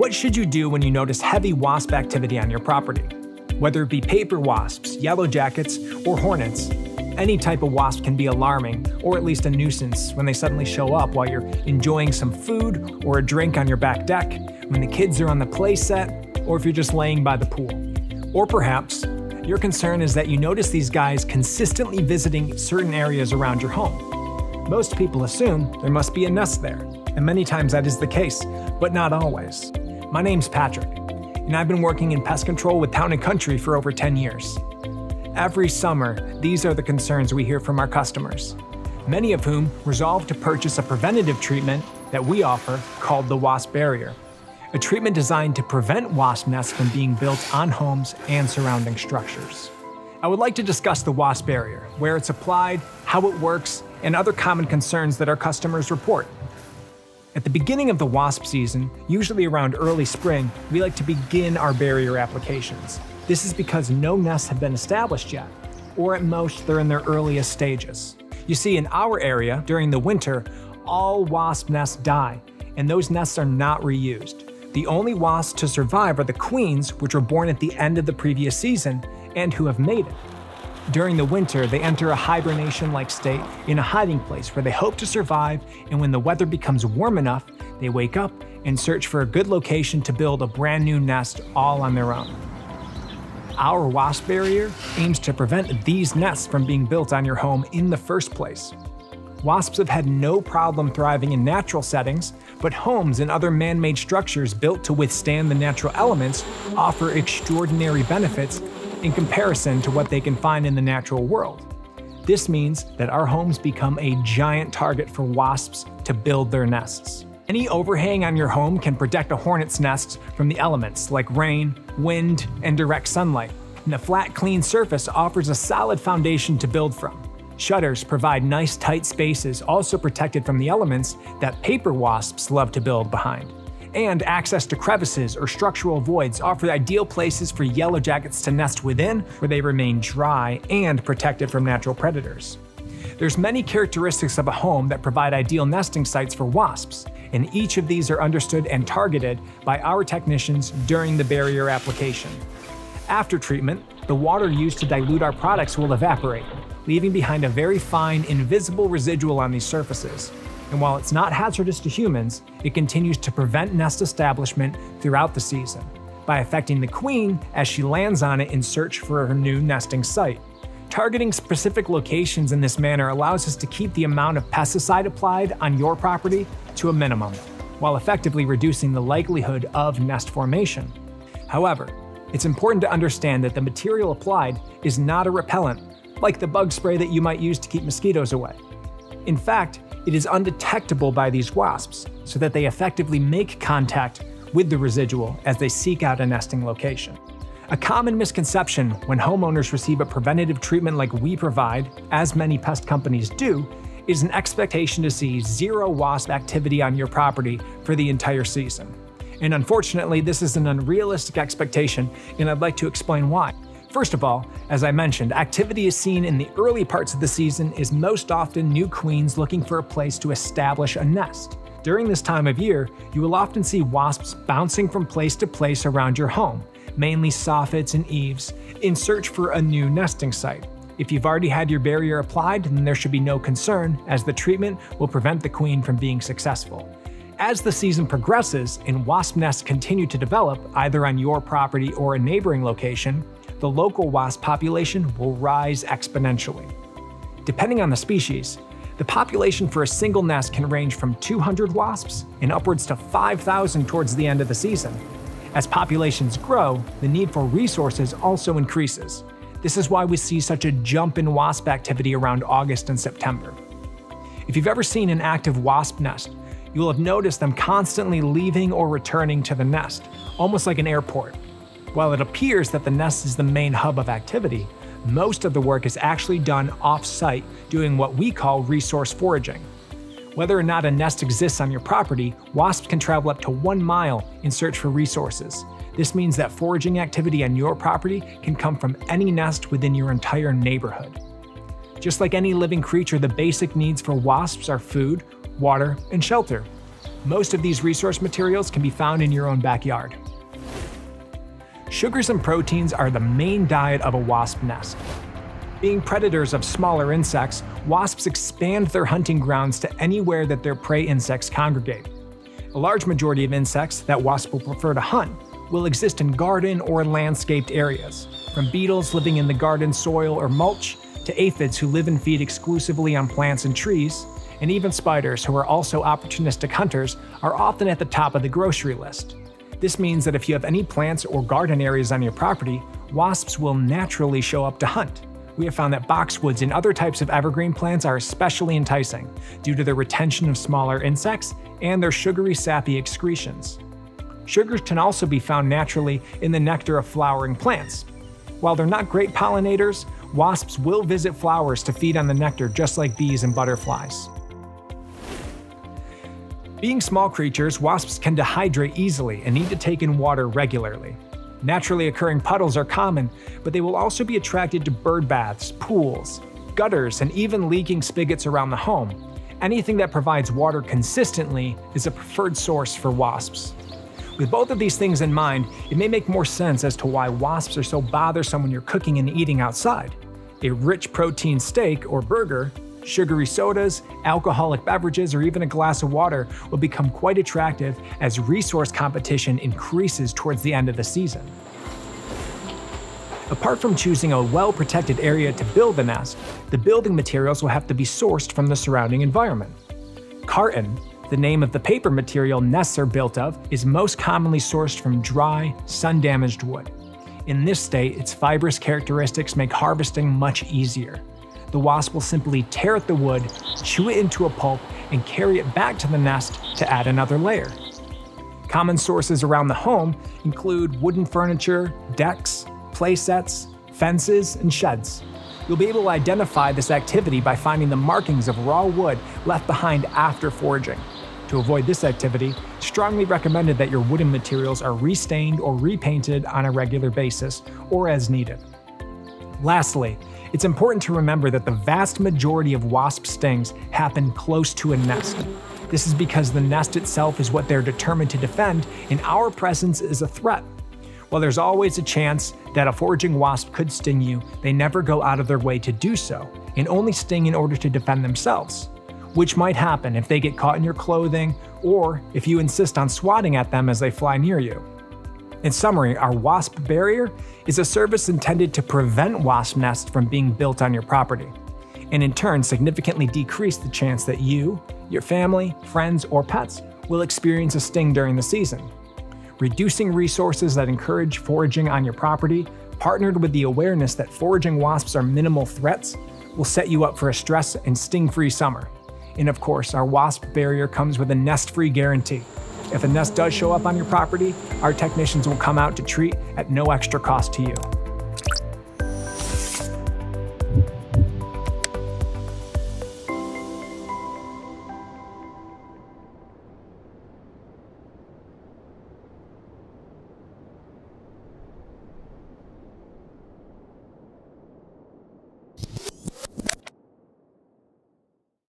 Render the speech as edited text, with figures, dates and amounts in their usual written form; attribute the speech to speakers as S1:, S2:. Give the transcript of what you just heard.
S1: What should you do when you notice heavy wasp activity on your property? Whether it be paper wasps, yellow jackets, or hornets, any type of wasp can be alarming, or at least a nuisance, when they suddenly show up while you're enjoying some food or a drink on your back deck, when the kids are on the play set, or if you're just laying by the pool. Or perhaps, your concern is that you notice these guys consistently visiting certain areas around your home. Most people assume there must be a nest there, and many times that is the case, but not always. My name's Patrick, and I've been working in pest control with Town & Country for over 10 years. Every summer, these are the concerns we hear from our customers, many of whom resolve to purchase a preventative treatment that we offer called the Wasp Barrier, a treatment designed to prevent wasp nests from being built on homes and surrounding structures. I would like to discuss the Wasp Barrier, where it's applied, how it works, and other common concerns that our customers report. At the beginning of the wasp season, usually around early spring, we like to begin our barrier applications. This is because no nests have been established yet, or at most they're in their earliest stages. You see, in our area, during the winter, all wasp nests die, and those nests are not reused. The only wasps to survive are the queens, which were born at the end of the previous season, and who have mated. During the winter, they enter a hibernation-like state in a hiding place where they hope to survive, and when the weather becomes warm enough, they wake up and search for a good location to build a brand new nest all on their own. Our Wasp Barrier aims to prevent these nests from being built on your home in the first place. Wasps have had no problem thriving in natural settings, but homes and other man-made structures built to withstand the natural elements offer extraordinary benefits in comparison to what they can find in the natural world. This means that our homes become a giant target for wasps to build their nests. Any overhang on your home can protect a hornet's nest from the elements like rain, wind, and direct sunlight, and a flat, clean surface offers a solid foundation to build from. Shutters provide nice, tight spaces also protected from the elements that paper wasps love to build behind. And access to crevices or structural voids offer ideal places for yellow jackets to nest within, where they remain dry and protected from natural predators. There's many characteristics of a home that provide ideal nesting sites for wasps, and each of these are understood and targeted by our technicians during the barrier application. After treatment, the water used to dilute our products will evaporate, leaving behind a very fine, invisible residual on these surfaces. And while it's not hazardous to humans, it continues to prevent nest establishment throughout the season by affecting the queen as she lands on it in search for her new nesting site. Targeting specific locations in this manner allows us to keep the amount of pesticide applied on your property to a minimum, while effectively reducing the likelihood of nest formation. However, it's important to understand that the material applied is not a repellent, like the bug spray that you might use to keep mosquitoes away. In fact, it is undetectable by these wasps, so that they effectively make contact with the residual as they seek out a nesting location. A common misconception when homeowners receive a preventative treatment like we provide, as many pest companies do, is an expectation to see zero wasp activity on your property for the entire season. And unfortunately, this is an unrealistic expectation, and I'd like to explain why. First of all, as I mentioned, activity is seen in the early parts of the season is most often new queens looking for a place to establish a nest. During this time of year, you will often see wasps bouncing from place to place around your home, mainly soffits and eaves, in search for a new nesting site. If you've already had your barrier applied, then there should be no concern, as the treatment will prevent the queen from being successful. As the season progresses and wasp nests continue to develop, either on your property or a neighboring location, the local wasp population will rise exponentially. Depending on the species, the population for a single nest can range from 200 wasps and upwards to 5,000 towards the end of the season. As populations grow, the need for resources also increases. This is why we see such a jump in wasp activity around August and September. If you've ever seen an active wasp nest, you will have noticed them constantly leaving or returning to the nest, almost like an airport. While it appears that the nest is the main hub of activity, most of the work is actually done off-site, doing what we call resource foraging. Whether or not a nest exists on your property, wasps can travel up to 1 mile in search for resources. This means that foraging activity on your property can come from any nest within your entire neighborhood. Just like any living creature, the basic needs for wasps are food, water, and shelter. Most of these resource materials can be found in your own backyard. Sugars and proteins are the main diet of a wasp nest. Being predators of smaller insects, wasps expand their hunting grounds to anywhere that their prey insects congregate. A large majority of insects that wasps will prefer to hunt will exist in garden or landscaped areas, from beetles living in the garden soil or mulch, to aphids who live and feed exclusively on plants and trees, and even spiders, who are also opportunistic hunters, are often at the top of the grocery list. This means that if you have any plants or garden areas on your property, wasps will naturally show up to hunt. We have found that boxwoods and other types of evergreen plants are especially enticing due to their retention of smaller insects and their sugary, sappy excretions. Sugars can also be found naturally in the nectar of flowering plants. While they're not great pollinators, wasps will visit flowers to feed on the nectar just like bees and butterflies. Being small creatures, wasps can dehydrate easily and need to take in water regularly. Naturally occurring puddles are common, but they will also be attracted to bird baths, pools, gutters, and even leaking spigots around the home. Anything that provides water consistently is a preferred source for wasps. With both of these things in mind, it may make more sense as to why wasps are so bothersome when you're cooking and eating outside. A rich protein steak or burger, sugary sodas, alcoholic beverages, or even a glass of water will become quite attractive as resource competition increases towards the end of the season. Apart from choosing a well-protected area to build the nest, the building materials will have to be sourced from the surrounding environment. Carton, the name of the paper material nests are built of, is most commonly sourced from dry, sun-damaged wood. In this state, its fibrous characteristics make harvesting much easier. The wasp will simply tear at the wood, chew it into a pulp, and carry it back to the nest to add another layer. Common sources around the home include wooden furniture, decks, playsets, fences, and sheds. You'll be able to identify this activity by finding the markings of raw wood left behind after foraging. To avoid this activity, it's strongly recommended that your wooden materials are restained or repainted on a regular basis or as needed. Lastly, it's important to remember that the vast majority of wasp stings happen close to a nest. This is because the nest itself is what they're determined to defend, and our presence is a threat. While there's always a chance that a foraging wasp could sting you, they never go out of their way to do so, and only sting in order to defend themselves, which might happen if they get caught in your clothing or if you insist on swatting at them as they fly near you. In summary, our Wasp Barrier is a service intended to prevent wasp nests from being built on your property, and in turn significantly decrease the chance that you, your family, friends, or pets will experience a sting during the season. Reducing resources that encourage foraging on your property, partnered with the awareness that foraging wasps are minimal threats, will set you up for a stress and sting-free summer. And of course, our Wasp Barrier comes with a nest-free guarantee. If a nest does show up on your property, our technicians will come out to treat at no extra cost to you.